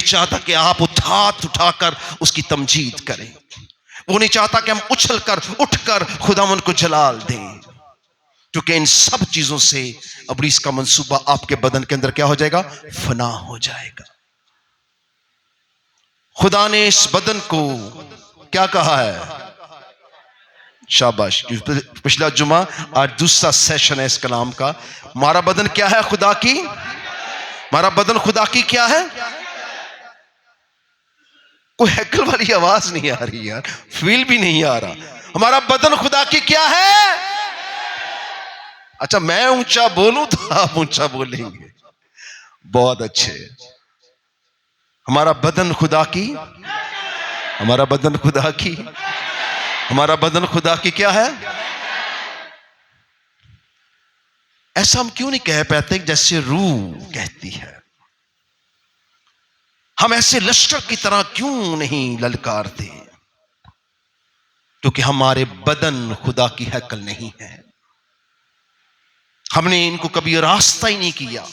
चाहता कि आप हाथ उठाकर उसकी तमजीद करें। वो नहीं चाहता कि हम उछलकर उठकर खुदावंद को जलाल दें, क्योंकि इन सब चीजों से इब्लीस का मंसूबा आपके बदन के अंदर क्या हो जाएगा? फना हो जाएगा। खुदा ने इस बदन को क्या कहा है? शाबाश, पिछला जुमा, आज दूसरा सेशन है इस कलाम का। हमारा बदन क्या है? खुदा की। हमारा बदन खुदा की क्या है? कोई हैकल वाली आवाज नहीं आ रही यार, फील भी नहीं आ रहा। हमारा बदन खुदा की क्या है? अच्छा, मैं ऊंचा बोलूं तो आप ऊंचा बोलेंगे। बहुत अच्छे। हमारा बदन खुदा की, हमारा बदन खुदा की, हमारा बदन खुदा की क्या है? ऐसा हम क्यों नहीं कह पाते जैसे रूह कहती है? हम ऐसे लश्कर की तरह क्यों नहीं ललकारते? क्योंकि हमारे बदन खुदा की हैकल नहीं है। हमने इनको कभी रास्ता ही नहीं किया।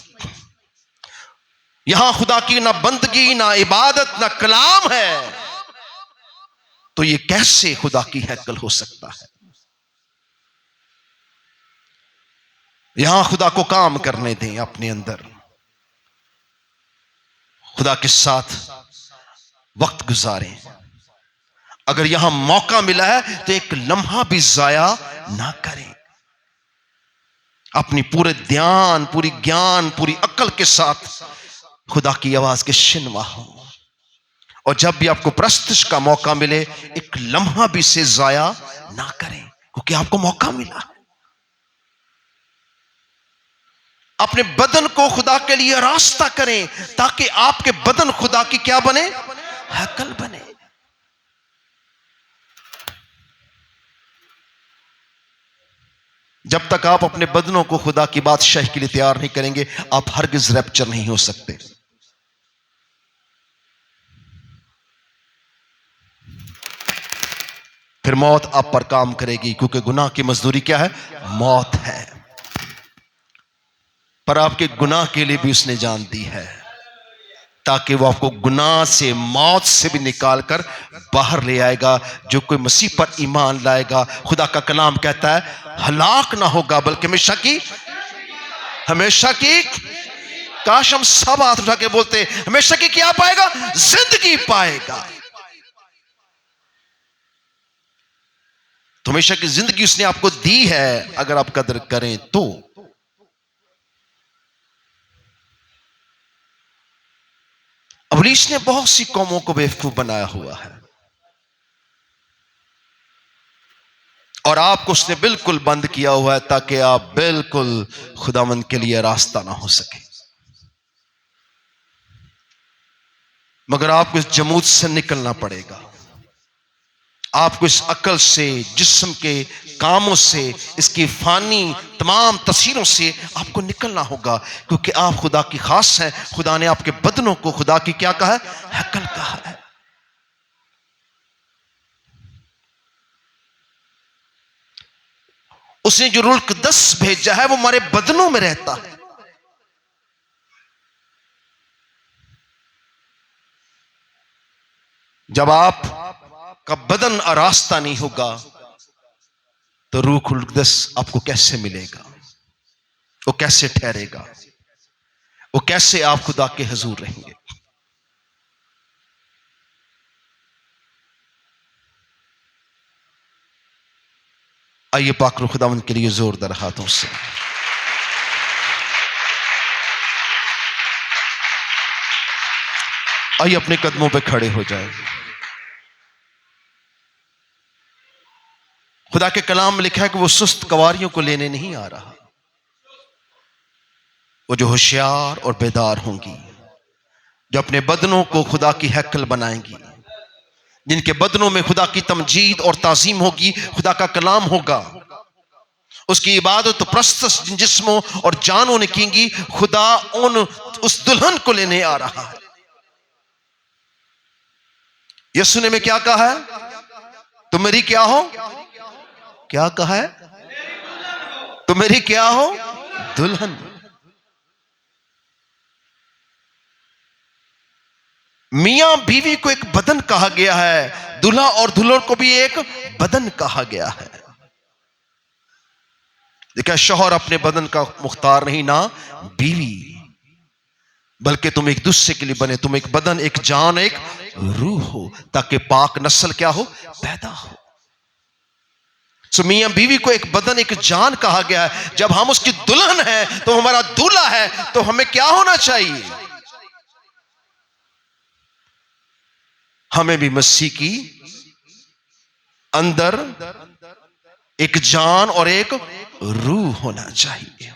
यहां खुदा की ना बंदगी, ना इबादत, ना कलाम है, तो ये कैसे खुदा की हैकल हो सकता है? यहां खुदा को काम करने दें अपने अंदर, खुदा के साथ वक्त गुजारें। अगर यहां मौका मिला है तो एक लम्हा भी जाया ना करें। अपनी पूरे ध्यान, पूरी ज्ञान, पूरी अक्ल के साथ खुदा की आवाज के शिनवा हो। और जब भी आपको प्रस्तुत का मौका मिले, एक लम्हा भी से जाया ना करें, क्योंकि आपको मौका मिला है। अपने बदन को खुदा के लिए रास्ता करें, ताकि आपके बदन खुदा की क्या बने? हैकल बने। जब तक आप अपने बदनों को खुदा की बादशाही के लिए तैयार नहीं करेंगे, आप हरगिज रैप्चर नहीं हो सकते। फिर मौत आप पर काम करेगी, क्योंकि गुनाह की मजदूरी क्या है? मौत है। पर आपके गुनाह के लिए भी उसने जान दी है, ताकि वो आपको गुनाह से, मौत से भी निकाल कर बाहर ले आएगा। जो कोई मसीह पर ईमान लाएगा, खुदा का कलाम कहता है, हलाक ना होगा, बल्कि हमेशा की काश हम सब हाथ उठा के बोलते, हमेशा की क्या पाएगा? जिंदगी पाएगा। तो हमेशा की जिंदगी उसने आपको दी है, अगर आप कदर करें तो। इब्लीस ने बहुत सी कौमों को बेवकूफ बनाया हुआ है, और आपको उसने बिल्कुल बंद किया हुआ है, ताकि आप बिल्कुल खुदावंद के लिए रास्ता ना हो सके। मगर आपको इस जमूत से निकलना पड़ेगा। आपको इस अकल से, जिस्म के कामों से, इसकी फानी तमाम तस्वीरों से आपको निकलना होगा, क्योंकि आप खुदा की खास हैं। खुदा ने आपके बदनों को खुदा की क्या कहा है? हैकल कहा है। उसने जो रूह कुद्दस भेजा है, वो हमारे बदनों में रहता है। जब आप का बदन आरास्ता नहीं होगा, तो रूह कुद्दस आपको कैसे मिलेगा? वो कैसे ठहरेगा? वो कैसे आप खुदा के हुजूर रहेंगे? आइए पाक खुदावंद के लिए जोरदार हाथों से आइए अपने कदमों पे खड़े हो जाए। खुदा के कलाम में लिखा है कि वो सुस्त कवारियों को लेने नहीं आ रहा। वो जो होशियार और बेदार होंगी, जो अपने बदनों को खुदा की हैकल बनाएंगी, जिनके बदनों में खुदा की तमजीद और ताजीम होगी, खुदा का कलाम होगा, उसकी इबादत तो प्रस्तुत जिस्मों और जानों ने कींगी। खुदा उस दुल्हन को लेने आ रहा है। यीशु ने में क्या कहा है? तुम मेरी क्या हो? क्या कहा है? तुम मेरी क्या हो? दुल्हन। मियां बीवी को एक बदन कहा गया है, दूल्हा और दुल्हन को भी एक बदन कहा गया है। देखा, शौहर अपने बदन का मुख्तार नहीं ना बीवी, बल्कि तुम एक दूसरे के लिए बने। तुम एक बदन, एक जान, एक रूह हो, ताकि पाक नस्ल क्या हो, पैदा हो। सो मियां बीवी को एक बदन, एक जान कहा गया है। जब हम उसकी दुल्हन है तो हमारा दूल्हा है, तो हमें क्या होना चाहिए? हमें भी मसीह की अंदर एक जान और एक रूह होना चाहिए।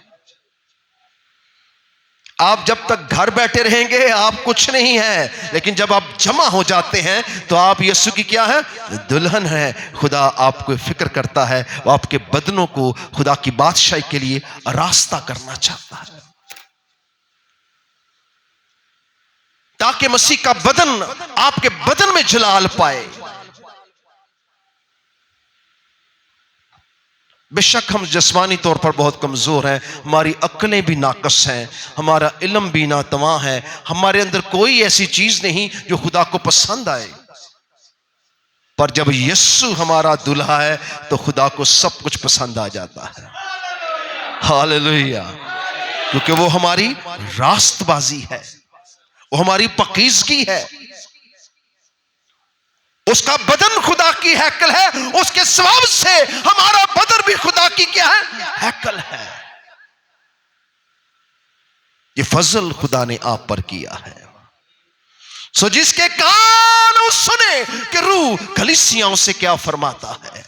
आप जब तक घर बैठे रहेंगे आप कुछ नहीं है, लेकिन जब आप जमा हो जाते हैं तो आप यीशु की क्या है, दुल्हन है। खुदा आपको फिक्र करता है, वो आपके बदनों को खुदा की बादशाही के लिए रास्ता करना चाहता है, ताकि मसीह का बदन आपके बदन में जलाल पाए। बेशक हम जिस्मानी तौर पर बहुत कमजोर हैं, हमारी अक्लें भी नाकस हैं, हमारा इल्म भी नातवा है, हमारे अंदर कोई ऐसी चीज नहीं जो खुदा को पसंद आए। पर जब यीशु हमारा दूल्हा है तो खुदा को सब कुछ पसंद आ जाता है। हालेलुया। क्योंकि वो हमारी रास्तबाजी है, वो हमारी पकीजगी है। उसका बदन खुदा की हैकल है, उसके स्वभाव से हमारा बदन भी खुदा की क्या है, हैकल है। ये फजल खुदा ने आप पर किया है। सो जिसके कान सुने कि रूह कलीसियाओं से क्या फरमाता है।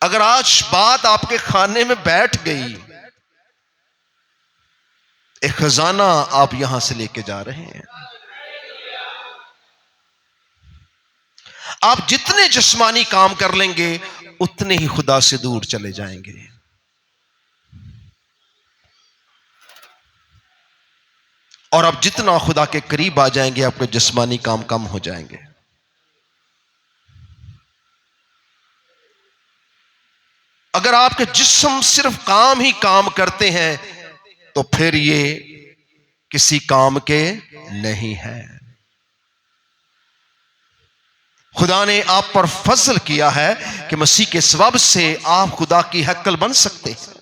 अगर आज बात आपके खाने में बैठ गई, एक खजाना आप यहां से लेके जा रहे हैं। आप जितने जिस्मानी काम कर लेंगे उतने ही खुदा से दूर चले जाएंगे। और आप जितना खुदा के करीब आ जाएंगे आपके जिस्मानी काम कम हो जाएंगे। अगर आपके जिस्म सिर्फ काम ही काम करते हैं तो फिर ये किसी काम के नहीं है। खुदा ने आप पर फजल किया है कि मसीह के सबब से आप खुदा की हैकल बन सकते हैं।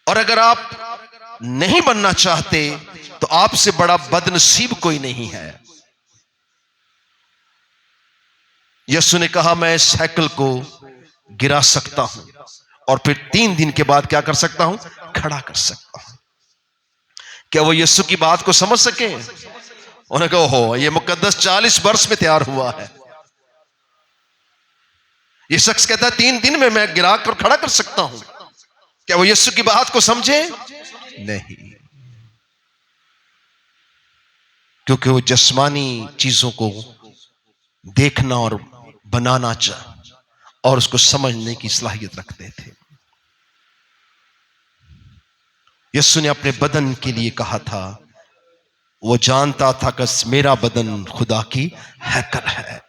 और अगर आप नहीं बनना चाहते तो आपसे बड़ा बदनसीब कोई नहीं है। यीशु ने कहा, मैं इस हैकल को गिरा सकता हूं और फिर 3 दिन के बाद क्या कर सकता हूं, खड़ा कर सकता हूं। क्या वो यीशु की बात को समझ सके? उन्होंने कहा, हो ये मुकद्दस 40 वर्ष में तैयार हुआ है। ये शख्स कहता है 3 दिन में मैं गिरा कर खड़ा कर सकता हूं। क्या वो यीशु की बात को समझे? नहीं, क्योंकि वो जिस्मानी चीजों को देखना और बनाना और उसको समझने की सलाहियत रखते थे। यीशु ने अपने बदन के लिए कहा था, वो जानता था कि मेरा बदन खुदा की हैकल है।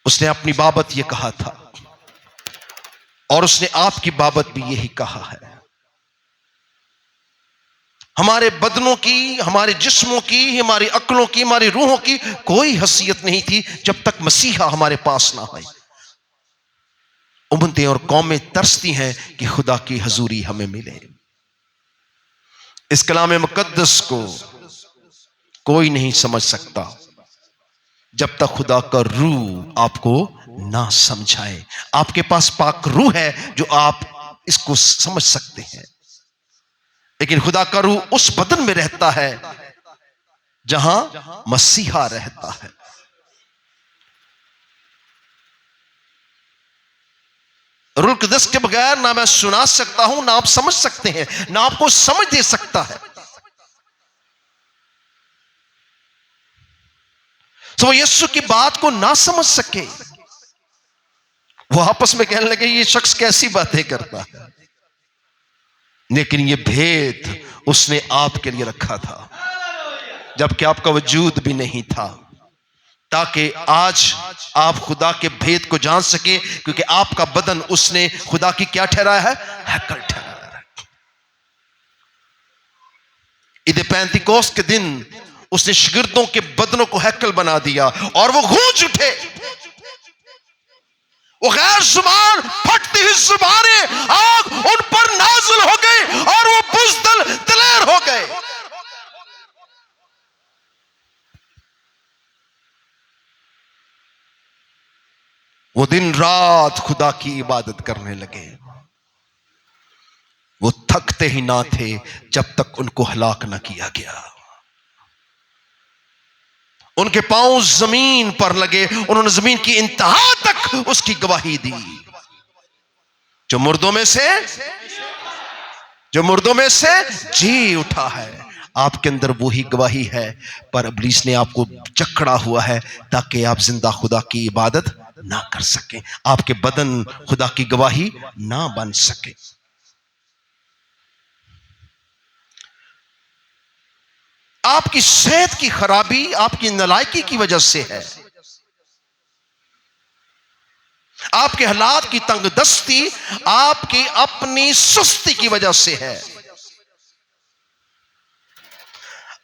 उसने अपनी बाबत ये कहा था और उसने आपकी बाबत भी यही कहा है। हमारे बदनों की, हमारे जिस्मों की, हमारी अक्लों की, हमारी रूहों की कोई हैसियत नहीं थी जब तक मसीहा हमारे पास ना आए। उम्मतें और कौमें तरसती हैं कि खुदा की हजूरी हमें मिले। इस कलाम मुकद्दस को कोई नहीं समझ सकता जब तक खुदा का रूह आपको ना समझाए। आपके पास पाक रूह है जो आप इसको समझ सकते हैं, लेकिन खुदा का रूह उस बदन में रहता है जहां मसीहा रहता है। रूह कुद्दस के बगैर ना मैं सुना सकता हूं, ना आप समझ सकते हैं, ना आपको समझ दे सकता है। तो यीशु की बात को ना समझ सके, वो आपस में कहने लगे ये शख्स कैसी बातें करता है। लेकिन ये भेद उसने आपके लिए रखा था जबकि आपका वजूद भी नहीं था। ताकि आज आप खुदा के भेद को जान सके, क्योंकि आपका बदन उसने खुदा की क्या ठहराया है? हैकल ठहराया है। ईद पेंतिकोस्त के दिन उसने शिगिर्दों के बदनों को हैकल बना दिया और वो गूंज उठे। वो गैर जुबान फटती हुई जुबानें आग उन पर नाज़िल हो गई और वो बुज़दिल दिलेर हो गए। वो दिन रात खुदा की इबादत करने लगे। वो थकते ही ना थे जब तक उनको हलाक ना किया गया। उनके पांव जमीन पर लगे, उन्होंने जमीन की इंतहा तक उसकी गवाही दी। जो मुर्दों में से जी उठा है, आपके अंदर वही गवाही है, पर इब्लीस ने आपको जकड़ा हुआ है ताकि आप जिंदा खुदा की इबादत ना कर सकें, आपके बदन खुदा की गवाही ना बन सके। आपकी सेहत की खराबी आपकी नालायकी की वजह से है। आपके हालात की तंगदस्ती आपकी अपनी सुस्ती की वजह से है।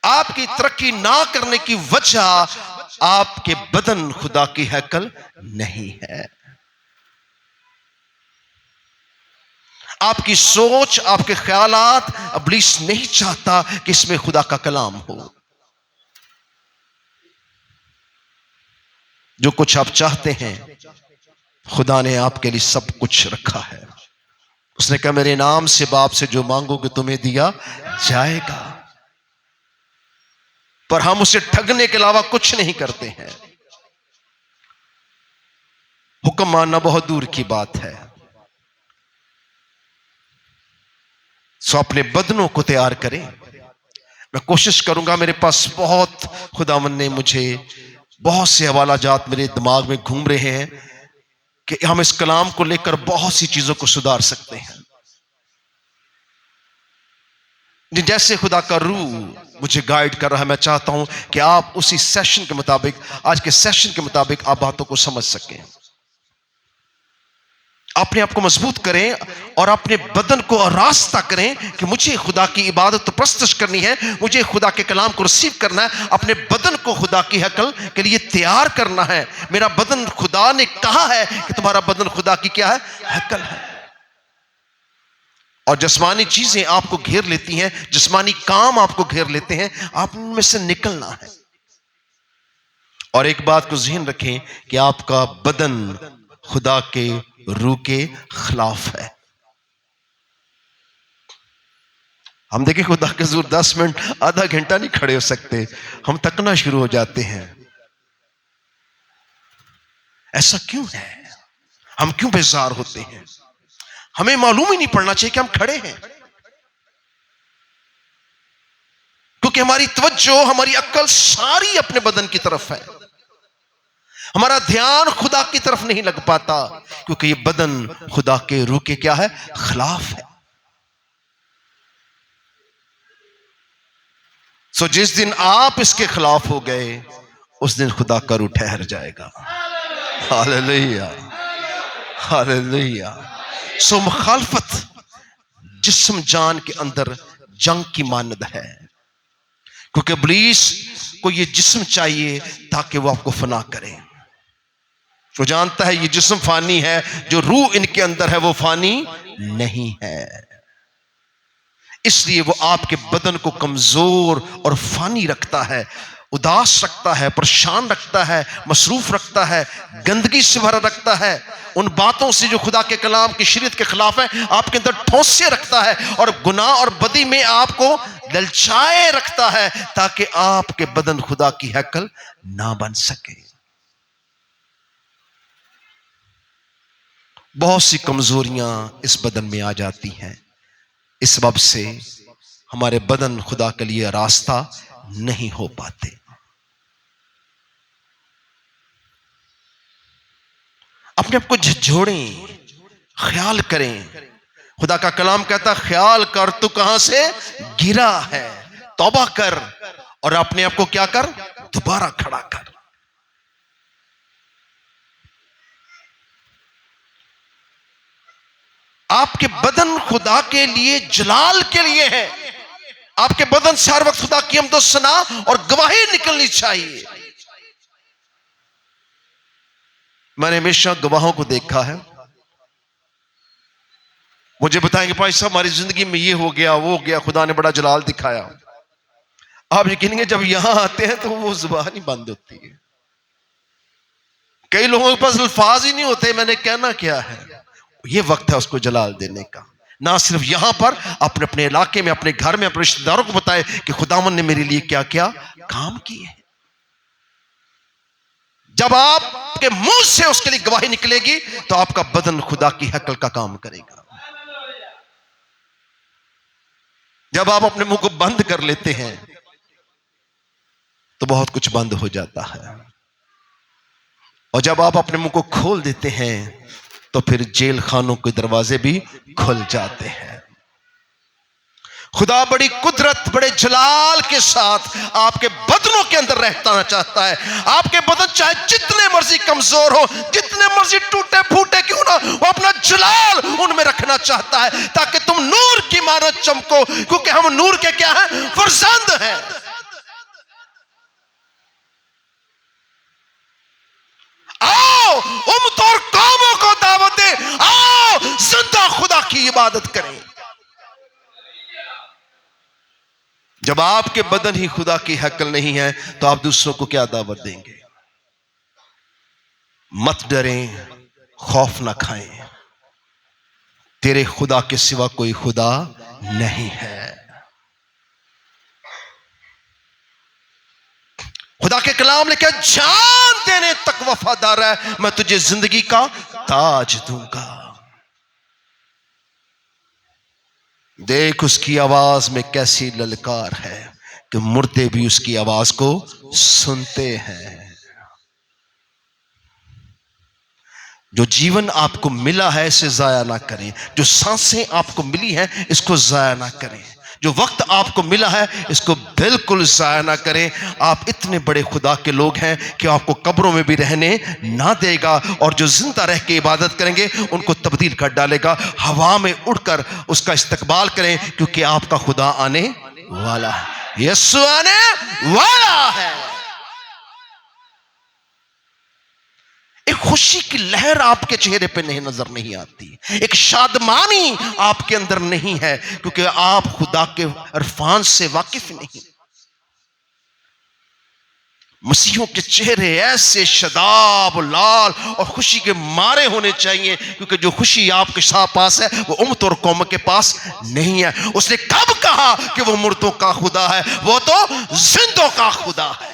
आपकी तरक्की ना करने की वजह आपके बदन खुदा की हैकल नहीं है। आपकी सोच, आपके ख्यालात, इब्लीस नहीं चाहता कि इसमें खुदा का कलाम हो। जो कुछ आप चाहते हैं खुदा ने आपके लिए सब कुछ रखा है। उसने कहा मेरे नाम से बाप से जो मांगोगे तुम्हें दिया जाएगा। पर हम उसे ठगने के अलावा कुछ नहीं करते हैं। हुक्म मानना बहुत दूर की बात है। सो अपने बदनों को तैयार करें। मैं कोशिश करूंगा, मेरे पास बहुत खुदावन ने मुझे बहुत से हवाला जात मेरे दिमाग में घूम रहे हैं कि हम इस कलाम को लेकर बहुत सी चीजों को सुधार सकते हैं। जैसे खुदा का रूह मुझे गाइड कर रहा है, मैं चाहता हूं कि आप उसी सेशन के मुताबिक, आज के सेशन के मुताबिक आप बातों को समझ सकें। अपने आप को मजबूत करें और अपने बदन को रास्ता करें कि मुझे खुदा की इबादत तो प्रस्तुत करनी है, मुझे खुदा के कलाम को रिसीव करना है, अपने बदन को खुदा की हैकल के लिए तैयार करना है। मेरा बदन, खुदा ने कहा है कि तुम्हारा बदन खुदा की क्या है? हैकल है। और जिस्मानी चीजें आपको घेर लेती हैं, जिस्मानी काम आपको घेर लेते हैं, आप उनमें से निकलना है। और एक बात को ज़हन रखें कि आपका बदन खुदा के रूह के खिलाफ है। हम देखें खुदा के हुजूर 10 मिनट, आधा घंटा नहीं खड़े हो सकते, हम थकना शुरू हो जाते हैं। ऐसा क्यों है? हम क्यों बेजार होते हैं? हमें मालूम ही नहीं पड़ना चाहिए कि हम खड़े हैं, क्योंकि हमारी तवज्जो, हमारी अक्ल सारी अपने बदन की तरफ है। हमारा ध्यान खुदा की तरफ नहीं लग पाता, क्योंकि ये बदन खुदा के रूह के क्या है? खिलाफ है। सो जिस दिन आप इसके खिलाफ हो गए, उस दिन खुदा का रूह ठहर जाएगा। Hallelujah, hallelujah. सो मुखालफत जिस्म जान के अंदर जंग की मानद है, क्योंकि इब्लीस को ये जिस्म चाहिए ताकि वो आपको फना करे। वो जानता है ये जिस्म फानी है, जो रूह इनके अंदर है वो फानी नहीं है। इसलिए वो आपके बदन को कमजोर और फानी रखता है, उदास रखता है, परेशान रखता है, मसरूफ रखता है, गंदगी से भरा रखता है, उन बातों से जो खुदा के कलाम की शरीयत के खिलाफ है आपके अंदर ठोंसे रखता है, और गुनाह और बदी में आपको ललचाए रखता है, ताकि आपके बदन खुदा की हैकल ना बन सके। बहुत सी कमजोरियां इस बदन में आ जाती हैं। इस सबब से हमारे बदन खुदा के लिए रास्ता नहीं हो पाते। अपने आप को झिझोड़ें, ख्याल करें। खुदा का कलाम कहता ख्याल कर तू कहां से गिरा है, तौबा कर और अपने आप को क्या कर? दोबारा खड़ा कर। आपके बदन खुदा के लिए जलाल के लिए है। आपके बदन से हर वक्त खुदा की हमदो सना और गवाही निकलनी चाहिए। मैंने हमेशा गवाहों को देखा है, मुझे बताएंगे भाई साहब हमारी जिंदगी में ये हो गया वो हो गया, खुदा ने बड़ा जलाल दिखाया। आप यकीन, जब यहां आते हैं तो वो जुबान ही बंद होती है। कई लोगों के पास अल्फाज ही नहीं होते मैंने कहना क्या है। ये वक्त है उसको जलाल देने का। ना सिर्फ यहां पर, अपने अपने इलाके में, अपने घर में, अपने रिश्तेदारों को बताए कि खुदावन ने मेरे लिए क्या क्या काम किए हैं। जब आपके मुंह से उसके लिए गवाही निकलेगी तो आपका बदन खुदा की हकल का काम करेगा। जब आप अपने मुंह को बंद कर लेते हैं तो बहुत कुछ बंद हो जाता है, और जब आप अपने मुंह को खोल देते हैं तो फिर जेल खानों के दरवाजे भी खुल जाते हैं। खुदा बड़ी कुदरत, बड़े जलाल के साथ आपके बदनों के अंदर रहना चाहता है। आपके बदन चाहे जितने मर्जी कमजोर हो, जितने मर्जी टूटे फूटे क्यों ना, वो अपना जलाल उनमें रखना चाहता है ताकि तुम नूर की मानद चमको, क्योंकि हम नूर के क्या हैं? फरजंद हैं। आओ उम्मतों और कौमों को दावत दे, आओ जिंदा खुदा की इबादत करें। जब आपके बदन ही खुदा की हकल नहीं है तो आप दूसरों को क्या दावत देंगे? मत डरें, खौफ ना खाएं, तेरे खुदा के सिवा कोई खुदा नहीं है। खुदा के कलाम ने क्या, जान देने तक वफादार है, मैं तुझे जिंदगी का ताज दूंगा। देख उसकी आवाज में कैसी ललकार है कि मुर्दे भी उसकी आवाज को सुनते हैं। जो जीवन आपको मिला है इसे जाया ना करें, जो सांसें आपको मिली हैं इसको जाया ना करें, जो वक्त आपको मिला है इसको बिल्कुल जाया ना करें। आप इतने बड़े खुदा के लोग हैं कि आपको कब्रों में भी रहने ना देगा, और जो जिंदा रह के इबादत करेंगे उनको तब्दील कर डालेगा। हवा में उड़कर उसका इस्तकबाल करें, क्योंकि आपका खुदा आने वाला है, यीशु आने वाला है। एक खुशी की लहर आपके चेहरे पे नहीं नजर नहीं आती, एक शादमानी आपके अंदर नहीं है, क्योंकि आप खुदा के इरफान से वाकिफ नहीं। मसीहों के चेहरे ऐसे शदाब लाल और खुशी के मारे होने चाहिए, क्योंकि जो खुशी आपके साथ पास है वो उम्मत और कौम के पास नहीं है। उसने कब कहा कि वो मुर्दों का खुदा है? वो तो जिंदों का खुदा है।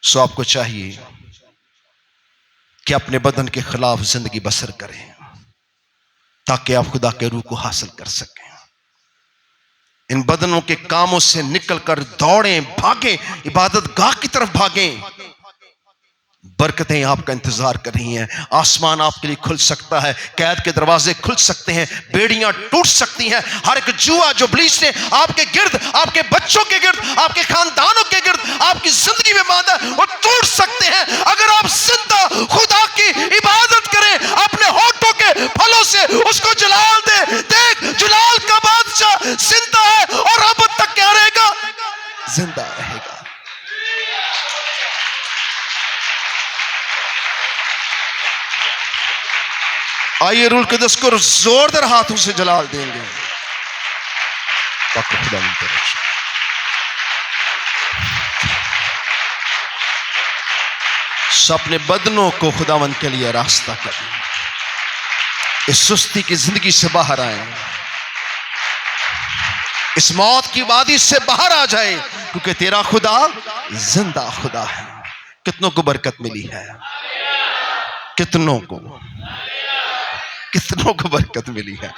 सो आपको चाहिए कि अपने बदन के खिलाफ जिंदगी बसर करें, ताकि आप खुदा के रूह को हासिल कर सकें। इन बदनों के कामों से निकलकर दौड़ें, भागें, इबादत गाह की तरफ भागें। बरकतें आपका इंतजार कर रही हैं, आसमान आपके लिए खुल सकता है, कैद के दरवाजे खुल सकते हैं, बेड़ियां टूट सकती हैं। हर एक जुआ जो इब्लीस ने आपके गिर्द, आपके बच्चों के गिर्द, आपके खानदानों के गिर्द, आपकी जिंदगी में बांधा, वो टूट सकते हैं अगर आप जिंदा खुदा की इबादत करें, अपने होठों के फलों से उसको जलाल दे। देख, जलाल का बादशाह जिंदा है और अब तक क्या रहेगा? जिंदा रहेगा। आइए रूल कुदस को जोरदार हाथों से जलाल देंगे। अपने बदनों को खुदावंद के लिए रास्ता करें, इस सुस्ती की जिंदगी से बाहर आए, इस मौत की वादी से बाहर आ जाए, क्योंकि तेरा खुदा जिंदा खुदा है। कितनों को बरकत मिली है, कितनों को बरकत मिली है।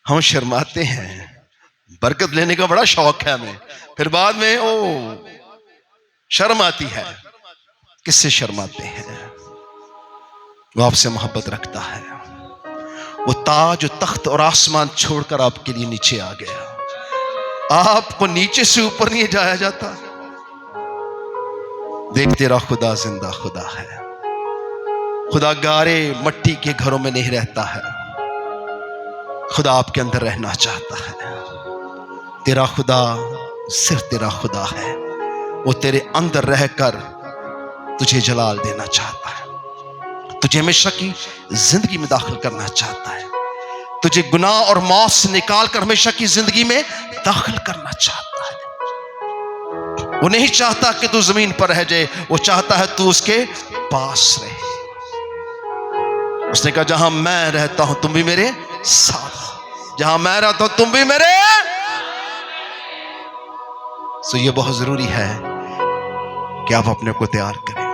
हम शर्माते हैं, बरकत लेने का बड़ा शौक है हमें, फिर बाद में शर्म आती है। किससे शर्माते हैं? वो आपसे मोहब्बत रखता है। वो ताज, तख्त और आसमान छोड़कर आपके लिए नीचे आ गया। आपको नीचे से ऊपर नहीं जाया जाता, देख तेरा खुदा जिंदा खुदा है। खुदा गारे मट्टी के घरों में नहीं रहता है, खुदा आपके अंदर रहना चाहता है। तेरा खुदा सिर्फ तेरा खुदा है, वो तेरे अंदर रहकर तुझे जलाल देना चाहता है, तुझे हमेशा की जिंदगी में दाखिल करना चाहता है, तुझे गुनाह और मौत से निकाल कर हमेशा की जिंदगी में दाखिल करना चाहता है। वो नहीं चाहता कि तू जमीन पर रह जाए, वो चाहता है तू उसके पास रहे। उसने कहा जहां मैं रहता हूं तुम भी मेरे साथ, जहां मैं रहता हूं तुम भी मेरे। तो ये बहुत जरूरी है कि आप अपने को तैयार करें।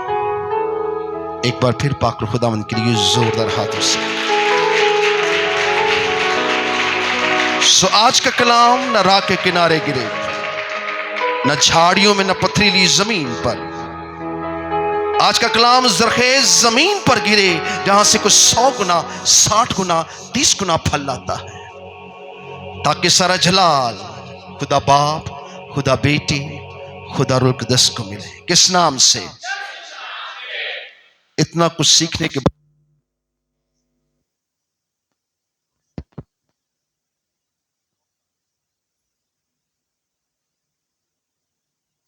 एक बार फिर पाक खुदावंद के लिए जोरदार हाथों से। सो आज का कलाम न राह के किनारे गिरे, न झाड़ियों में, न पथरीली जमीन पर। आज का कलाम जरखेज जमीन पर गिरे, जहां से कुछ 100 गुना, 60 गुना, 30 गुना फल लाता है, ताकि सारा जलाल खुदा बाप, खुदा बेटी, खुदा रूह कुद्दस को मिले। किस नाम से? इतना कुछ सीखने के बाद